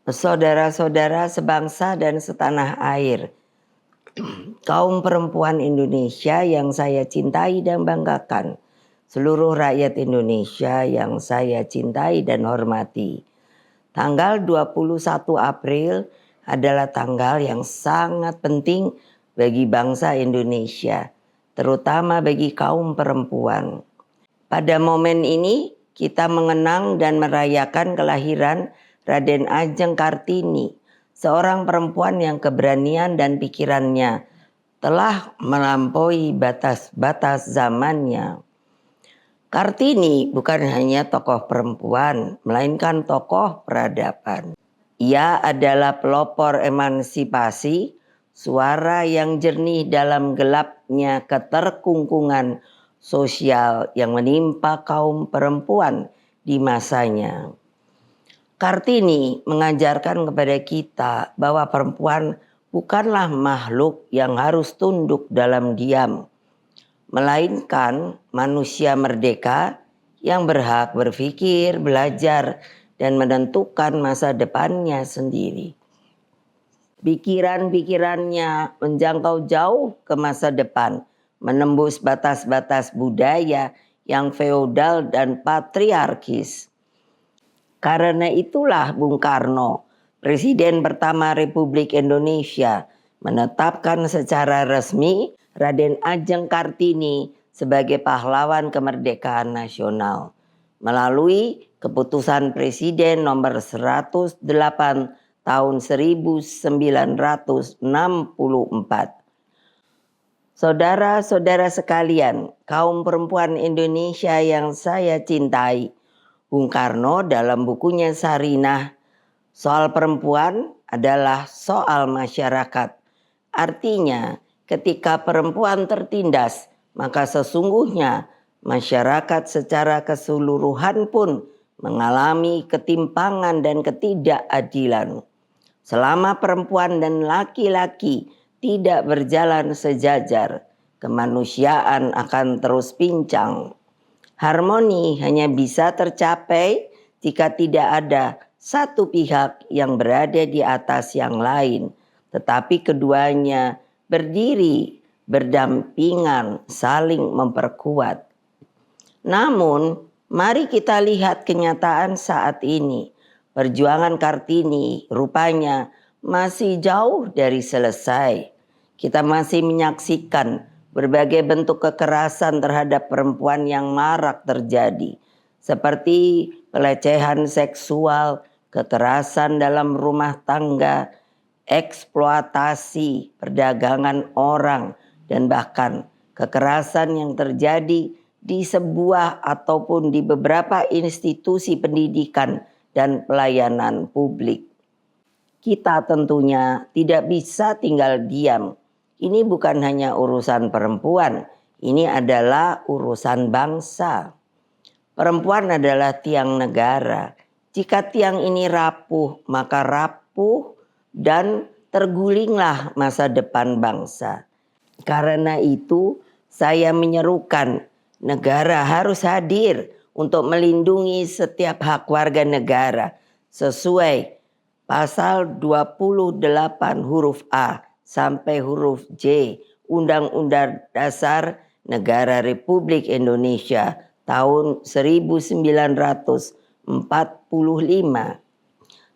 Saudara-saudara sebangsa dan setanah air, kaum perempuan Indonesia yang saya cintai dan banggakan, seluruh rakyat Indonesia yang saya cintai dan hormati. Tanggal 21 April adalah tanggal yang sangat penting bagi bangsa Indonesia, terutama bagi kaum perempuan. Pada momen ini kita mengenang dan merayakan kelahiran Raden Ajeng Kartini, seorang perempuan yang keberanian dan pikirannya telah melampaui batas-batas zamannya. Kartini bukan hanya tokoh perempuan, melainkan tokoh peradaban. Ia adalah pelopor emansipasi, suara yang jernih dalam gelapnya keterkungkungan sosial yang menimpa kaum perempuan di masanya. Kartini mengajarkan kepada kita bahwa perempuan bukanlah makhluk yang harus tunduk dalam diam, melainkan manusia merdeka yang berhak berpikir, belajar, dan menentukan masa depannya sendiri. Pikiran-pikirannya menjangkau jauh ke masa depan, menembus batas-batas budaya yang feodal dan patriarkis. Karena itulah Bung Karno, Presiden pertama Republik Indonesia, menetapkan secara resmi Raden Ajeng Kartini sebagai pahlawan kemerdekaan nasional melalui keputusan Presiden nomor 108 tahun 1964. Saudara-saudara sekalian, kaum perempuan Indonesia yang saya cintai, Bung Karno dalam bukunya Sarinah, soal perempuan adalah soal masyarakat. Artinya, ketika perempuan tertindas, maka sesungguhnya masyarakat secara keseluruhan pun mengalami ketimpangan dan ketidakadilan. Selama perempuan dan laki-laki tidak berjalan sejajar, kemanusiaan akan terus pincang. Harmoni hanya bisa tercapai jika tidak ada satu pihak yang berada di atas yang lain, tetapi keduanya berdiri berdampingan, saling memperkuat. Namun, mari kita lihat kenyataan saat ini. Perjuangan Kartini rupanya masih jauh dari selesai. Kita masih menyaksikan berbagai bentuk kekerasan terhadap perempuan yang marak terjadi, seperti pelecehan seksual, kekerasan dalam rumah tangga, eksploitasi, perdagangan orang, dan bahkan kekerasan yang terjadi di sebuah ataupun di beberapa institusi pendidikan dan pelayanan publik. Kita tentunya tidak bisa tinggal diam. Ini bukan hanya urusan perempuan, ini adalah urusan bangsa. Perempuan adalah tiang negara. Jika tiang ini rapuh, maka rapuh dan tergulinglah masa depan bangsa. Karena itu, saya menyerukan negara harus hadir untuk melindungi setiap hak warga negara sesuai pasal 28 huruf A sampai huruf J Undang-Undang Dasar Negara Republik Indonesia tahun 1945.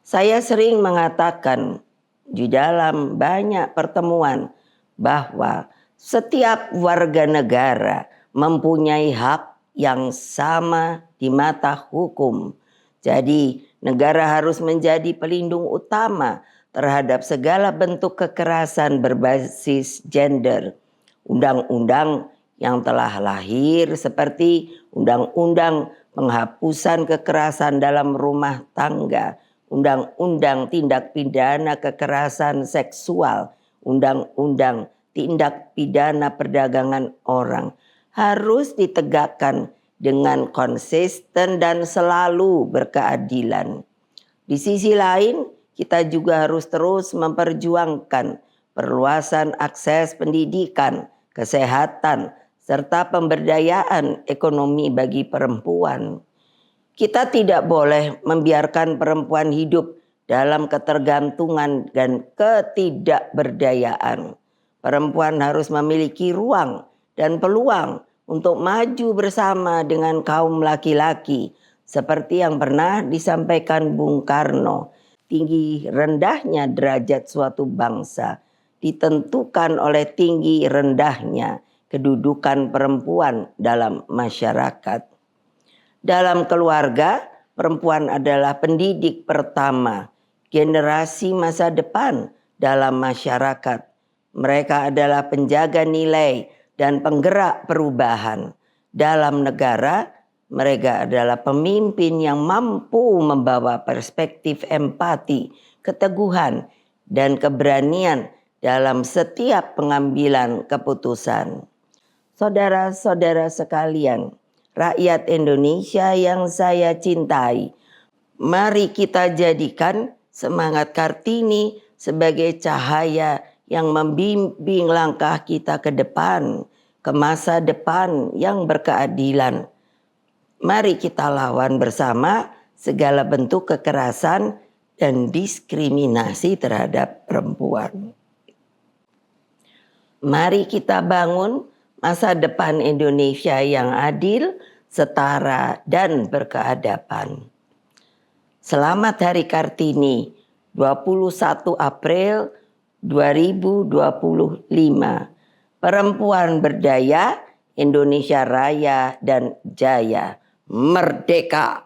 Saya sering mengatakan di dalam banyak pertemuan bahwa setiap warga negara mempunyai hak yang sama di mata hukum. Jadi negara harus menjadi pelindung utama terhadap segala bentuk kekerasan berbasis gender. Undang-undang yang telah lahir seperti Undang-Undang Penghapusan Kekerasan dalam Rumah Tangga, Undang-Undang Tindak Pidana Kekerasan Seksual, Undang-Undang Tindak Pidana Perdagangan Orang harus ditegakkan dengan konsisten dan selalu berkeadilan. Di sisi lain, kita juga harus terus memperjuangkan perluasan akses pendidikan, kesehatan, serta pemberdayaan ekonomi bagi perempuan. Kita tidak boleh membiarkan perempuan hidup dalam ketergantungan dan ketidakberdayaan. Perempuan harus memiliki ruang dan peluang untuk maju bersama dengan kaum laki-laki, seperti yang pernah disampaikan Bung Karno. Tinggi rendahnya derajat suatu bangsa ditentukan oleh tinggi rendahnya kedudukan perempuan dalam masyarakat. Dalam keluarga, perempuan adalah pendidik pertama generasi masa depan dalam masyarakat. Mereka adalah penjaga nilai dan penggerak perubahan. Dalam negara, mereka adalah pemimpin yang mampu membawa perspektif empati, keteguhan, dan keberanian dalam setiap pengambilan keputusan. Saudara-saudara sekalian, rakyat Indonesia yang saya cintai, mari kita jadikan semangat Kartini sebagai cahaya yang membimbing langkah kita ke depan, ke masa depan yang berkeadilan. Mari kita lawan bersama segala bentuk kekerasan dan diskriminasi terhadap perempuan. Mari kita bangun masa depan Indonesia yang adil, setara, dan berkeadaban. Selamat Hari Kartini, 21 April 2025. Perempuan berdaya, Indonesia raya dan jaya. Merdeka!